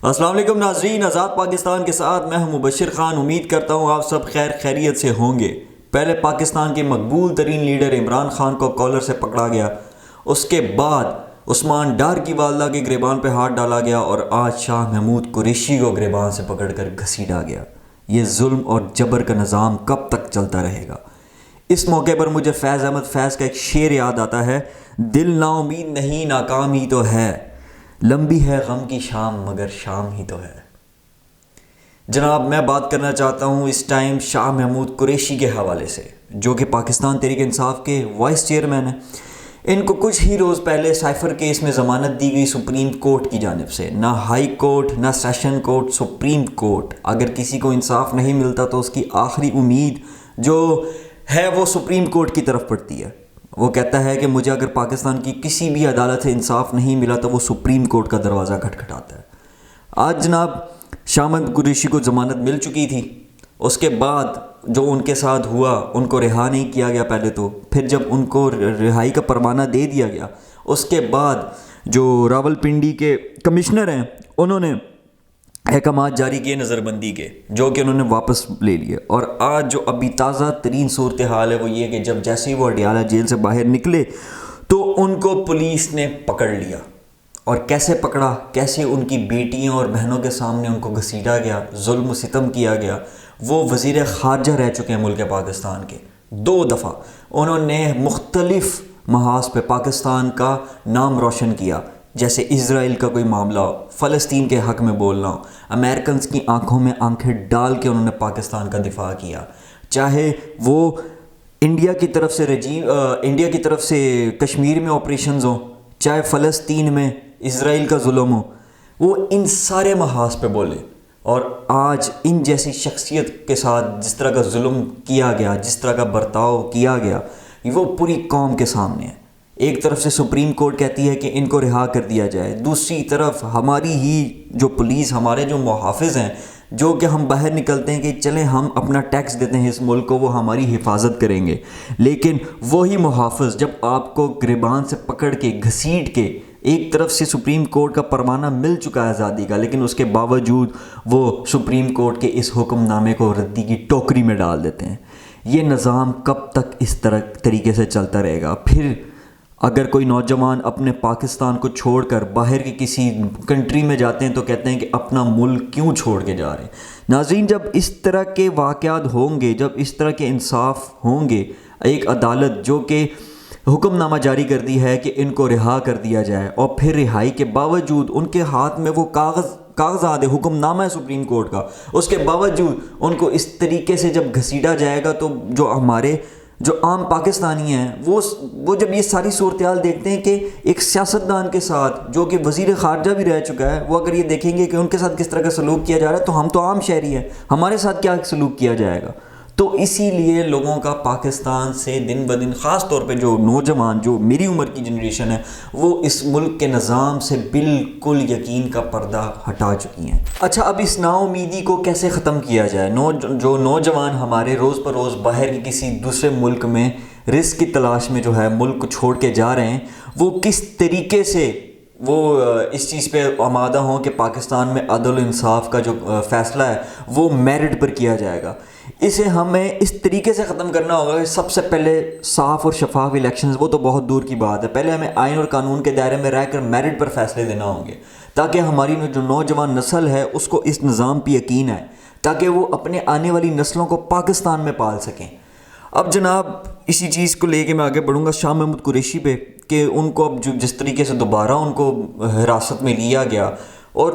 السلام علیکم ناظرین، آزاد پاکستان کے ساتھ میں ہوں مبشر خان۔ امید کرتا ہوں آپ سب خیر خیریت سے ہوں گے۔ پہلے پاکستان کے مقبول ترین لیڈر عمران خان کو کالر سے پکڑا گیا، اس کے بعد عثمان ڈار کی والدہ کے گریبان پہ ہاتھ ڈالا گیا، اور آج شاہ محمود قریشی کو گریبان سے پکڑ کر گھسیٹا گیا۔ یہ ظلم اور جبر کا نظام کب تک چلتا رہے گا؟ اس موقع پر مجھے فیض احمد فیض کا ایک شعر یاد آتا ہے، دل نا امید نہیں ناکام ہی تو ہے، لمبی ہے غم کی شام مگر شام ہی تو ہے۔ جناب، میں بات کرنا چاہتا ہوں اس ٹائم شاہ محمود قریشی کے حوالے سے، جو کہ پاکستان تحریک انصاف کے وائس چیئرمین ہیں۔ ان کو کچھ ہی روز پہلے سائفر کیس میں ضمانت دی گئی سپریم کورٹ کی جانب سے۔ نہ ہائی کورٹ، نہ سیشن کورٹ، سپریم کورٹ۔ اگر کسی کو انصاف نہیں ملتا تو اس کی آخری امید جو ہے وہ سپریم کورٹ کی طرف پڑتی ہے۔ وہ کہتا ہے کہ مجھے اگر پاکستان کی کسی بھی عدالت سے انصاف نہیں ملا تو وہ سپریم کورٹ کا دروازہ کھٹکھٹاتا ہے۔ آج جناب شاہ محمود قریشی کو ضمانت مل چکی تھی، اس کے بعد جو ان کے ساتھ ہوا، ان کو رہا نہیں کیا گیا پہلے تو، پھر جب ان کو رہائی کا پروانہ دے دیا گیا، اس کے بعد جو راول پنڈی کے کمشنر ہیں انہوں نے احکامات جاری کیے نظر بندی کے، جو کہ انہوں نے واپس لے لیے۔ اور آج جو ابھی تازہ ترین صورتحال ہے وہ یہ کہ جب جیسے ہی وہ اڈیالہ جیل سے باہر نکلے تو ان کو پولیس نے پکڑ لیا، اور کیسے پکڑا، کیسے ان کی بیٹیوں اور بہنوں کے سامنے ان کو گھسیٹا گیا، ظلم و ستم کیا گیا۔ وہ وزیر خارجہ رہ چکے ہیں ملک پاکستان کے 2 دفعہ، انہوں نے مختلف محاذ پہ پاکستان کا نام روشن کیا، جیسے اسرائیل کا کوئی معاملہ ہو، فلسطین کے حق میں بولنا ہو، امریکنز کی آنکھوں میں آنکھیں ڈال کے انہوں نے پاکستان کا دفاع کیا، چاہے وہ انڈیا کی طرف سے کشمیر میں آپریشنز ہوں، چاہے فلسطین میں اسرائیل کا ظلم ہو، وہ ان سارے محاذ پہ بولے۔ اور آج ان جیسی شخصیت کے ساتھ جس طرح کا ظلم کیا گیا، جس طرح کا برتاؤ کیا گیا، وہ پوری قوم کے سامنے ہے۔ ایک طرف سے سپریم کورٹ کہتی ہے کہ ان کو رہا کر دیا جائے، دوسری طرف ہماری ہی جو پولیس، ہمارے جو محافظ ہیں، جو کہ ہم باہر نکلتے ہیں کہ چلیں ہم اپنا ٹیکس دیتے ہیں اس ملک کو، وہ ہماری حفاظت کریں گے، لیکن وہی محافظ جب آپ کو گریبان سے پکڑ کے گھسیٹ کے، ایک طرف سے سپریم کورٹ کا پروانہ مل چکا ہے آزادی کا، لیکن اس کے باوجود وہ سپریم کورٹ کے اس حکم نامے کو ردی کی ٹوکری میں ڈال دیتے ہیں۔ یہ نظام کب تک اس طریقے سے چلتا رہے گا؟ پھر اگر کوئی نوجوان اپنے پاکستان کو چھوڑ کر باہر کی کسی کنٹری میں جاتے ہیں تو کہتے ہیں کہ اپنا ملک کیوں چھوڑ کے جا رہے ہیں۔ ناظرین، جب اس طرح کے واقعات ہوں گے، جب اس طرح کے انصاف ہوں گے، ایک عدالت جو کہ حکم نامہ جاری کر دی ہے کہ ان کو رہا کر دیا جائے، اور پھر رہائی کے باوجود ان کے ہاتھ میں وہ کاغذات حکم نامہ ہے سپریم کورٹ کا، اس کے باوجود ان کو اس طریقے سے جب گھسیٹا جائے گا تو جو عام پاکستانی ہیں وہ جب یہ ساری صورتحال دیکھتے ہیں کہ ایک سیاستدان کے ساتھ جو کہ وزیر خارجہ بھی رہ چکا ہے، وہ اگر یہ دیکھیں گے کہ ان کے ساتھ کس طرح کا سلوک کیا جا رہا ہے تو ہم تو عام شہری ہیں، ہمارے ساتھ کیا سلوک کیا جائے گا؟ تو اسی لیے لوگوں کا پاکستان سے دن بدن، خاص طور پہ جو نوجوان، جو میری عمر کی جنریشن ہے، وہ اس ملک کے نظام سے بالکل یقین کا پردہ ہٹا چکی ہیں۔ اچھا، اب اس نا امیدی کو کیسے ختم کیا جائے؟ جو نوجوان ہمارے روز پر روز باہر کی کسی دوسرے ملک میں رزق کی تلاش میں جو ہے ملک کو چھوڑ کے جا رہے ہیں، وہ کس طریقے سے وہ اس چیز پہ آمادہ ہوں کہ پاکستان میں عدل و انصاف کا جو فیصلہ ہے وہ میرٹ پر کیا جائے گا؟ اسے ہمیں اس طریقے سے ختم کرنا ہوگا کہ سب سے پہلے صاف اور شفاف الیکشنز، وہ تو بہت دور کی بات ہے، پہلے ہمیں آئین اور قانون کے دائرے میں رہ کر میرٹ پر فیصلے دینا ہوں گے، تاکہ ہماری جو نوجوان نسل ہے اس کو اس نظام پہ یقین ہے، تاکہ وہ اپنے آنے والی نسلوں کو پاکستان میں پال سکیں۔ اب جناب اسی چیز کو لے کے میں آگے بڑھوں گا شاہ محمود قریشی پہ، کہ ان کو اب جس طریقے سے دوبارہ ان کو حراست میں لیا گیا، اور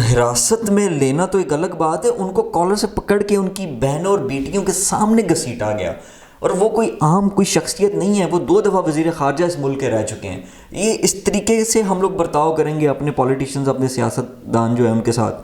حراست میں لینا تو ایک الگ بات ہے، ان کو کالر سے پکڑ کے ان کی بہنوں اور بیٹیوں کے سامنے گھسیٹا گیا، اور وہ کوئی عام کوئی شخصیت نہیں ہے، وہ 2 دفعہ وزیر خارجہ اس ملک کے رہ چکے ہیں۔ یہ اس طریقے سے ہم لوگ برتاؤ کریں گے اپنے پولیٹیشنز، اپنے سیاستدان جو ہیں ان کے ساتھ؟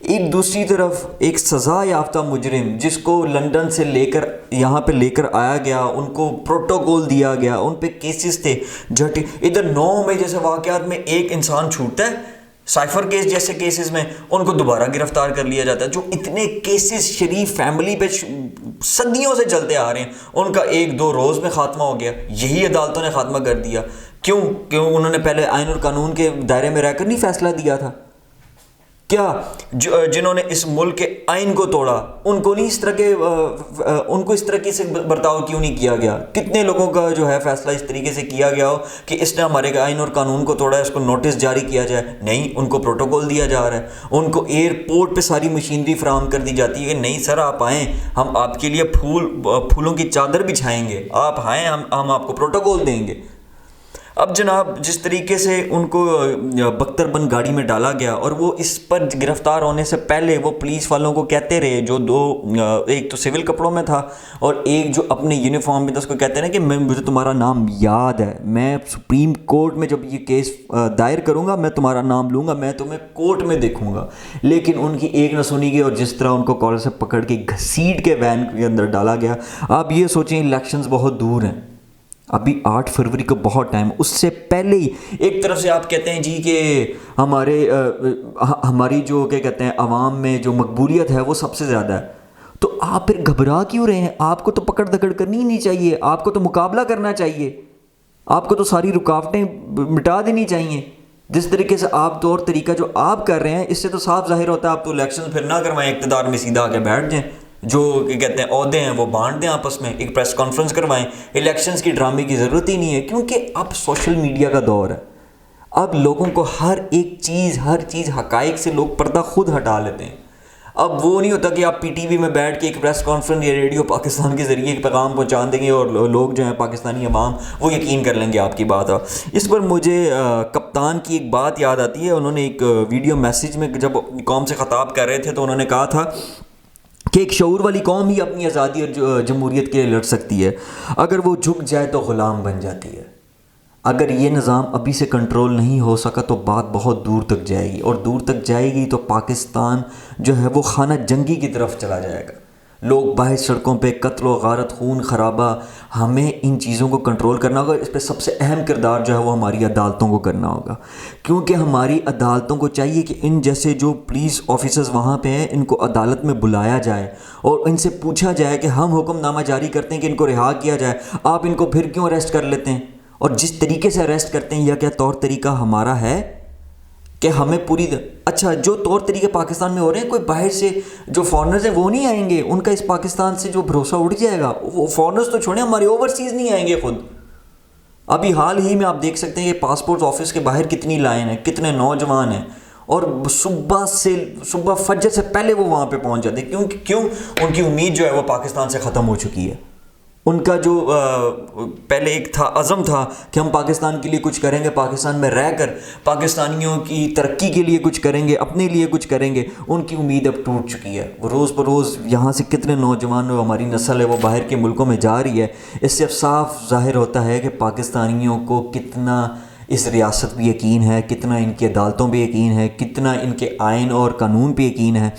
ایک دوسری طرف ایک سزا یافتہ مجرم جس کو لندن سے لے کر یہاں پہ لے کر آیا گیا، ان کو پروٹوکول دیا گیا، ان پہ کیسز تھے جھٹے، ادھر 9 مئی جیسے واقعات میں ایک انسان چھوٹتا ہے، سائفر کیس جیسے کیسز میں ان کو دوبارہ گرفتار کر لیا جاتا ہے۔ جو اتنے کیسز شریف فیملی پہ صدیوں سے چلتے آ رہے ہیں، ان کا 1-2 روز میں خاتمہ ہو گیا، یہی عدالتوں نے خاتمہ کر دیا۔ کیوں انہوں نے پہلے آئین اور قانون کے دائرے میں رہ کر نہیں فیصلہ دیا تھا؟ کیا جنہوں نے اس ملک کے آئین کو توڑا ان کو نہیں اس طرح کے ان کو اس طرح سے برتاؤ کیوں نہیں کیا گیا؟ کتنے لوگوں کا جو ہے فیصلہ اس طریقے سے کیا گیا ہو کہ اس نے ہمارے آئین اور قانون کو توڑا ہے، اس کو نوٹس جاری کیا جائے؟ نہیں، ان کو پروٹوکول دیا جا رہا ہے، ان کو ایئرپورٹ پہ ساری مشینری فراہم کر دی جاتی ہے کہ نہیں سر آپ آئیں، ہم آپ کے لیے پھولوں کی چادر بچھائیں گے، آپ آئیں، ہم آپ کو پروٹوکول دیں گے۔ اب جناب جس طریقے سے ان کو بختر بند گاڑی میں ڈالا گیا، اور وہ اس پر گرفتار ہونے سے پہلے وہ پولیس والوں کو کہتے رہے، جو دو، ایک تو سول کپڑوں میں تھا اور ایک جو اپنے یونیفارم میں تھا، اس کو کہتے ہیں کہ مجھے تمہارا نام یاد ہے، میں سپریم کورٹ میں جب یہ کیس دائر کروں گا میں تمہارا نام لوں گا، میں تمہیں کورٹ میں دیکھوں گا۔ لیکن ان کی ایک نہ سنی گئی، اور جس طرح ان کو کالر سے پکڑ کے گھسیٹ کے وین کے اندر ڈالا گیا۔ آپ یہ سوچیں الیکشنز بہت دور ہیں، ابھی 8 فروری کو بہت ٹائم، اس سے پہلے ہی ایک طرف سے آپ کہتے ہیں جی کہ ہماری جو کیا کہتے ہیں عوام میں جو مقبولیت ہے وہ سب سے زیادہ ہے، تو آپ پھر گھبرا کیوں رہے ہیں؟ آپ کو تو پکڑ دکڑ کرنی ہی نہیں چاہیے، آپ کو تو مقابلہ کرنا چاہیے، آپ کو تو ساری رکاوٹیں مٹا دینی چاہیے۔ جس طریقے سے آپ طور طریقہ جو آپ کر رہے ہیں، اس سے تو صاف ظاہر ہوتا ہے آپ تو الیکشن پھر نہ کروائیں، اقتدار میں سیدھا آ کے بیٹھ جائیں، جو کہتے ہیں عہدے ہیں وہ بانٹ دیں آپس میں، ایک پریس کانفرنس کروائیں، الیکشنز کی ڈرامے کی ضرورت ہی نہیں ہے، کیونکہ اب سوشل میڈیا کا دور ہے، اب لوگوں کو ہر چیز حقائق سے لوگ پردہ خود ہٹا لیتے ہیں۔ اب وہ نہیں ہوتا کہ آپ پی ٹی وی میں بیٹھ کے ایک پریس کانفرنس یا ریڈیو پاکستان کے ذریعے ایک پیغام پہنچا دیں گے اور لوگ جو ہیں پاکستانی عوام وہ یقین کر لیں گے آپ کی بات۔ اس پر مجھے کپتان کی ایک بات یاد آتی ہے، انہوں نے ایک ویڈیو میسیج میں جب قوم سے خطاب کر رہے تھے تو انہوں نے کہا تھا کہ ایک شعور والی قوم ہی اپنی آزادی اور جمہوریت کے لیے لڑ سکتی ہے، اگر وہ جھک جائے تو غلام بن جاتی ہے۔ اگر یہ نظام ابھی سے کنٹرول نہیں ہو سکا تو بات بہت دور تک جائے گی، اور دور تک جائے گی تو پاکستان جو ہے وہ خانہ جنگی کی طرف چلا جائے گا، لوگ باہر سڑکوں پہ قتل و غارت، خون خرابہ، ہمیں ان چیزوں کو کنٹرول کرنا ہوگا۔ اس پہ سب سے اہم کردار جو ہے وہ ہماری عدالتوں کو کرنا ہوگا، کیونکہ ہماری عدالتوں کو چاہیے کہ ان جیسے جو پولیس آفیسرز وہاں پہ ہیں ان کو عدالت میں بلایا جائے اور ان سے پوچھا جائے کہ ہم حکم نامہ جاری کرتے ہیں کہ ان کو رہا کیا جائے، آپ ان کو پھر کیوں اریسٹ کر لیتے ہیں؟ اور جس طریقے سے اریسٹ کرتے ہیں، یا کیا طور طریقہ ہمارا ہے کہ ہمیں اچھا جو طور طریقے پاکستان میں ہو رہے ہیں، کوئی باہر سے جو فارنرز ہیں وہ نہیں آئیں گے، ان کا اس پاکستان سے جو بھروسہ اٹھ جائے گا، وہ فارنرز تو چھوڑیں، ہمارے اوورسیز نہیں آئیں گے خود۔ ابھی حال ہی میں آپ دیکھ سکتے ہیں کہ پاسپورٹ آفس کے باہر کتنی لائن ہے، کتنے نوجوان ہیں، اور صبح فجر سے پہلے وہ وہاں پہ پہنچ جاتے ہیں۔ کیوں؟ ان کی امید جو ہے وہ پاکستان سے ختم ہو چکی ہے۔ ان کا جو پہلے ایک عزم تھا کہ ہم پاکستان کے لیے کچھ کریں گے، پاکستان میں رہ کر پاکستانیوں کی ترقی کے لیے کچھ کریں گے، اپنے لیے کچھ کریں گے، ان کی امید اب ٹوٹ چکی ہے۔ وہ روز بروز یہاں سے کتنے نوجوان جو ہماری نسل ہے وہ باہر کے ملکوں میں جا رہی ہے۔ اس سے اب صاف ظاہر ہوتا ہے کہ پاکستانیوں کو کتنا اس ریاست پہ یقین ہے، کتنا ان کی عدالتوں پہ یقین ہے، کتنا ان کے آئین اور قانون پہ یقین ہے۔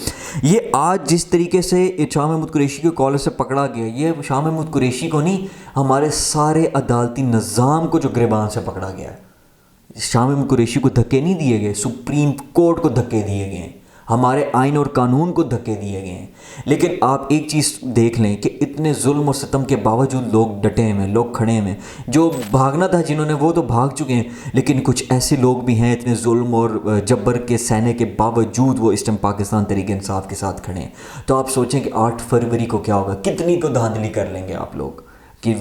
یہ آج جس طریقے سے شاہ محمود قریشی کو کالر سے پکڑا گیا، یہ شاہ محمود قریشی کو نہیں، ہمارے سارے عدالتی نظام کو جو گریبان سے پکڑا گیا ہے۔ شاہ محمود قریشی کو دھکے نہیں دیے گئے، سپریم کورٹ کو دھکے دیے گئے ہیں، ہمارے آئین اور قانون کو دھکے دیے گئے ہیں۔ لیکن آپ ایک چیز دیکھ لیں کہ اتنے ظلم اور ستم کے باوجود لوگ ڈٹے ہوئے، لوگ کھڑے ہوئے، جو بھاگنا تھا جنہوں نے وہ تو بھاگ چکے ہیں، لیکن کچھ ایسے لوگ بھی ہیں اتنے ظلم اور جبر کے سہنے کے باوجود وہ اس ٹائم پاکستان تحریک انصاف کے ساتھ کھڑے ہیں۔ تو آپ سوچیں کہ 8 فروری کو کیا ہوگا، کتنی کو دھاندلی کر لیں گے آپ لوگ کہ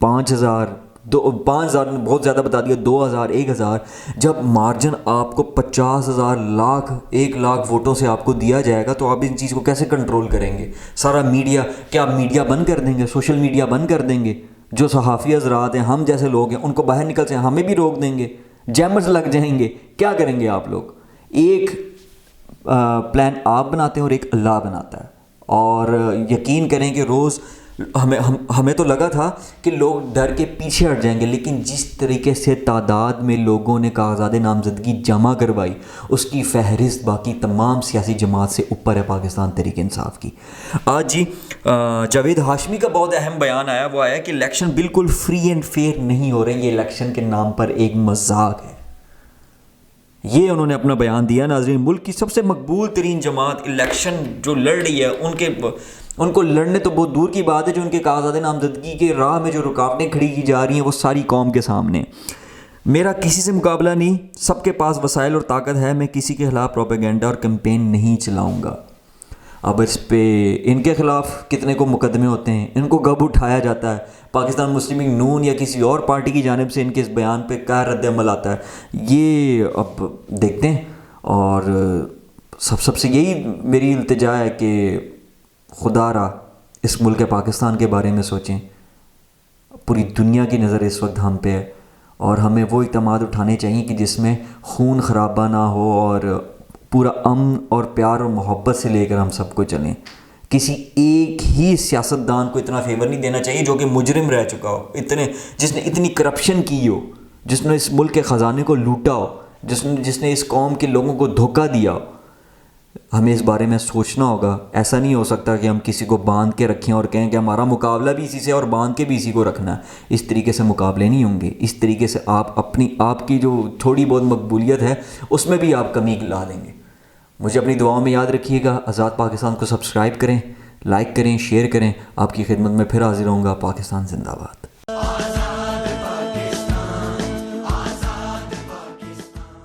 5,000 نے بہت زیادہ بتا دیا، 2,000 1,000، جب مارجن آپ کو 50,000 1 لاکھ ووٹوں سے آپ کو دیا جائے گا تو آپ ان چیز کو کیسے کنٹرول کریں گے؟ سارا میڈیا، کیا آپ میڈیا بند کر دیں گے، سوشل میڈیا بند کر دیں گے؟ جو صحافی حضرات ہیں، ہم جیسے لوگ ہیں، ان کو باہر نکل سے ہمیں بھی روک دیں گے، جیمرز لگ جائیں گے، کیا کریں گے آپ لوگ؟ ایک پلان آپ بناتے ہیں اور ایک اللہ بناتا ہے، اور یقین کریں کہ روز ہمیں تو لگا تھا کہ لوگ ڈر کے پیچھے ہٹ جائیں گے، لیکن جس طریقے سے تعداد میں لوگوں نے کاغذات نامزدگی جمع کروائی، اس کی فہرست باقی تمام سیاسی جماعت سے اوپر ہے پاکستان تحریک انصاف کی۔ آج جی جاوید ہاشمی کا بہت اہم بیان آیا، وہ آیا کہ الیکشن بالکل فری اینڈ فیئر نہیں ہو رہے، یہ الیکشن کے نام پر ایک مذاق ہے۔ یہ انہوں نے اپنا بیان دیا۔ ناظرین، ملک کی سب سے مقبول ترین جماعت الیکشن جو لڑ رہی ہے، ان کو لڑنے تو بہت دور کی بات ہے، جو ان کے کاغذات نامزدگی کے راہ میں جو رکاوٹیں کھڑی کی جا رہی ہیں وہ ساری قوم کے سامنے۔ میرا کسی سے مقابلہ نہیں، سب کے پاس وسائل اور طاقت ہے، میں کسی کے خلاف پروپیگنڈا اور کمپین نہیں چلاؤں گا۔ اب اس پہ ان کے خلاف کتنے کو مقدمے ہوتے ہیں، ان کو کب اٹھایا جاتا ہے، پاکستان مسلم لیگ نون یا کسی اور پارٹی کی جانب سے ان کے اس بیان پہ کیا رد عمل آتا ہے، یہ اب دیکھتے ہیں۔ اور سب سے یہی میری التجا ہے کہ خدا را اس ملک پاکستان کے بارے میں سوچیں۔ پوری دنیا کی نظر اس وقت ہم پہ ہے، اور ہمیں وہ اقدامات اٹھانے چاہیے کہ جس میں خون خرابہ نہ ہو، اور پورا امن اور پیار اور محبت سے لے کر ہم سب کو چلیں۔ کسی ایک ہی سیاستدان کو اتنا فیور نہیں دینا چاہیے جو کہ مجرم رہ چکا ہو، جس نے اتنی کرپشن کی ہو، جس نے اس ملک کے خزانے کو لوٹا ہو، جس نے اس قوم کے لوگوں کو دھوکہ دیا ہو۔ ہمیں اس بارے میں سوچنا ہوگا۔ ایسا نہیں ہو سکتا کہ ہم کسی کو باندھ کے رکھیں اور کہیں کہ ہمارا مقابلہ بھی اسی سے اور باندھ کے بھی اسی کو رکھنا ہے۔ اس طریقے سے مقابلے نہیں ہوں گے۔ اس طریقے سے آپ کی جو تھوڑی بہت مقبولیت ہے اس میں بھی آپ کمی لا دیں گے۔ مجھے اپنی دعاؤں میں یاد رکھیے گا۔ آزاد پاکستان کو سبسکرائب کریں، لائک کریں، شیئر کریں۔ آپ کی خدمت میں پھر حاضر ہوں گا۔ پاکستان زندہ باد۔